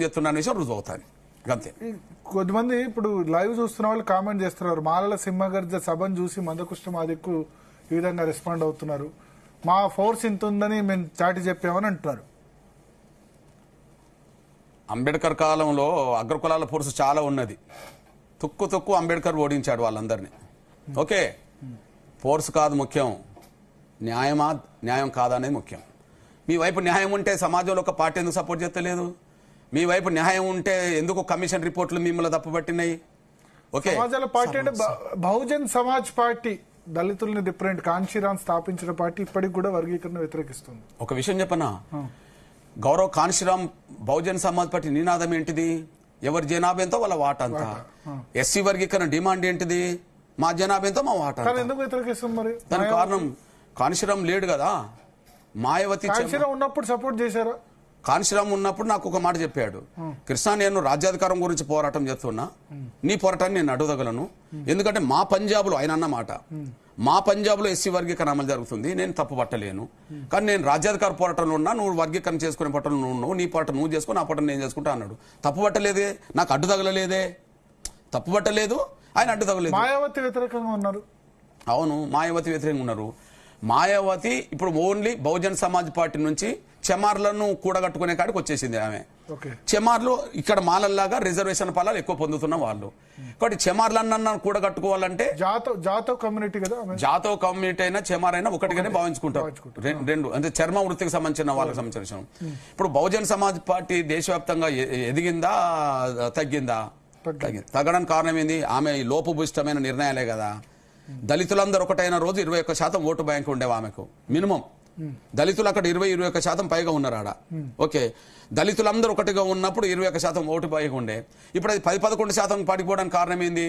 చెప్తున్న విషయం రుజువు అవుతుంది అంతే. కొద్దిమంది ఇప్పుడు లైవ్ చూస్తున్న వాళ్ళు కామెంట్ చేస్తున్నారు, మాలల సింహగర్జ సభను చూసి మందకృష్ణ మా దిక్కు ఈ విధంగా రెస్పాండ్ అవుతున్నారు, మా ఫోర్స్ ఇంత ఉందని మేము చాటి చెప్పామని అంటున్నారు. అంబేద్కర్ కాలంలో అగ్రకులాల ఫోర్స్ చాలా ఉన్నది. తుక్కు అంబేద్కర్ ఓడించాడు వాళ్ళందరినీ. ఓకే, ఫోర్స్ కాదు ముఖ్యం, న్యాయం కాదా అనేది ముఖ్యం. మీ వైపు న్యాయం ఉంటే సమాజంలో ఒక పార్టీ ఎందుకు సపోర్ట్ చేస్తలేదు? మీ వైపు న్యాయం ఉంటే ఎందుకు కమిషన్ రిపోర్ట్లు మిమ్మల్ని తప్పుపట్టినాయి? ఓకే, సమాజాల పార్టీ అంటే బహుజన్ సమాజ్ పార్టీ దళితుల్ని డిఫరెంట్ కాన్షీరామ్ స్థాపించిన పార్టీ ఇప్పటికి కూడా వర్గీకరణ వ్యతిరేకిస్తుంది. ఒక విషయం చెప్పనా, గౌరవ్ కాన్షీరామ్ బహుజన్ సమాజ్ పార్టీ నినాదం ఏంటిది? ఎవరి జనాభా ఎంతో వాళ్ళ వాటా అంతా. ఎస్సీ వర్గీకరణ డిమాండ్ ఏంటిది? మా జనాభా ఎంతో మా వాటా. ఎందుకు వ్యతిరేకిస్తుంది మరి? దానికి కారణం కాన్షీరామ్ లేడు కదా. మాయావతి ఉన్నప్పుడు సపోర్ట్ చేశారా? కాన్షీరామ్ ఉన్నప్పుడు నాకు ఒక మాట చెప్పాడు, కృష్ణ నేను రాజ్యాధికారం గురించి పోరాటం చేస్తున్నా, నీ పోరాటాన్ని నేను అడ్డుదగలను. ఎందుకంటే మా పంజాబ్ లో, ఆయన అన్న మాట, మా పంజాబ్ లో ఎస్సీ వర్గీకరణ అమలు జరుగుతుంది, నేను తప్పు పట్టలేను. కానీ నేను రాజ్యాధికార పోరాటంలో ఉన్నా, నువ్వు వర్గీకరణ చేసుకునే పట్టణంలో ఉన్నావు, నీ పోరాటం నువ్వు చేసుకుని నా పోరాటం నేను చేసుకుంటా అన్నాడు. తప్పు పట్టలేదే, నాకు అడ్డు తగలలేదే, తప్పు పట్టలేదు, ఆయన అడ్డు తగలేదు. మాయావతి వ్యతిరేకంగా ఉన్నారు. అవును, మాయావతి వ్యతిరేకంగా ఉన్నారు. మాయావతి ఇప్పుడు ఓన్లీ బహుజన్ సమాజ్ పార్టీ నుంచి చెమార్లను కూడగట్టుకునే కాడికి వచ్చేసింది ఆమె. చెమార్లు ఇక్కడ మాలల్లాగా రిజర్వేషన్ ఫలాలు ఎక్కువ పొందుతున్న వాళ్ళు. కాబట్టి చెమార్లన్న కూడగట్టుకోవాలంటే జాతవ్ కమ్యూనిటీ కదా, జాతవ్ కమ్యూనిటీ అయినా చెమార్ అయినా ఒకటిగానే భావించుకుంటారు. రెండు అంటే చర్మ వృత్తికి సంబంధించిన వాళ్ళకి సంబంధించిన విషయం. ఇప్పుడు బహుజన్ సమాజ్ పార్టీ దేశవ్యాప్తంగా ఎదిగిందా తగ్గిందా? తగ్గడానికి కారణం ఏంది? ఆమె లోపభూయిష్టమైన నిర్ణయాలే కదా. దళితులందరూ ఒకటైన రోజు 21% ఓటు బ్యాంక్ ఉండేవి ఆమెకు మినిమం. దళితులు అక్కడ 21% పైగా ఉన్నారు ఆడ. ఓకే, దళితులందరూ ఒకటిగా ఉన్నప్పుడు 21% ఓటు పైగా ఉండే. ఇప్పుడు అది 10-11% పడిపోవడానికి కారణం ఏంది?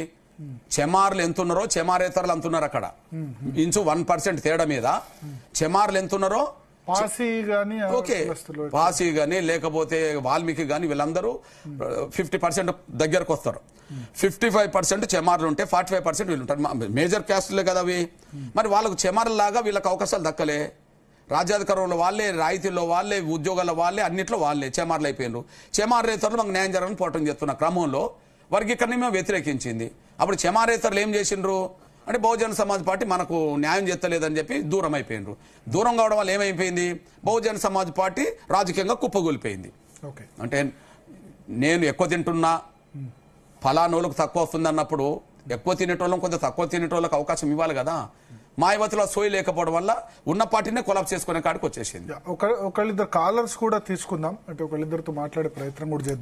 చెమార్లు ఎంత ఉన్నారో చెమారేతరులు అంత ఉన్నారు అక్కడ. ఇంచు 1% తేడా మీద చెమార్లు ఎంత ఉన్నారో, ఓకే పాసి గాని లేకపోతే వాల్మీకి గాని వీళ్ళందరూ 50% దగ్గరకు వస్తారు. 55% చెమార్లు ఉంటే 45% వీళ్ళు ఉంటారు. మేజర్ క్యాస్టులే కదా అవి. మరి వాళ్ళకు చెమార్ల లాగా వీళ్ళకి అవకాశాలు దక్కలే. రాజ్యాధికారంలో వాళ్ళే, రాయితీల్లో వాళ్ళే, ఉద్యోగాల్లో వాళ్ళే, అన్నింటిలో వాళ్ళే చెమార్లు అయిపోయినారు. చెమారేతరులు మాకు న్యాయం జరగని పోవటం చేస్తున్న క్రమంలో వర్గీకరణ మేము వ్యతిరేకించింది. అప్పుడు చెమారేతరులు ఏం చేసిండ్రు అంటే బహుజన సమాజ్ పార్టీ మనకు న్యాయం చేస్తలేదని చెప్పి దూరం అయిపోయినరు. దూరం కావడం వల్ల ఏమైపోయింది? బహుజన సమాజ్ పార్టీ రాజకీయంగా కుప్పగూలిపోయింది. అంటే నేను ఎక్కువ తింటున్నా, ఫలానోళ్ళకు తక్కువ వస్తుంది అన్నప్పుడు ఎక్కువ తినేటోళ్ళం కొంచెం తక్కువ తినేటోళ్ళకి అవకాశం ఇవ్వాలి కదా. మాయావతిలో సోయి లేకపోవడం వల్ల ఉన్న పార్టీనే కొలాప్స్ చేసుకునే కాడికి వచ్చేసింది. ఒకళ్ళిద్దరు కాలర్స్ కూడా తీసుకుందాం, అంటే ఒకళ్ళిద్దరితో మాట్లాడే ప్రయత్నం కూడా చేద్దాం.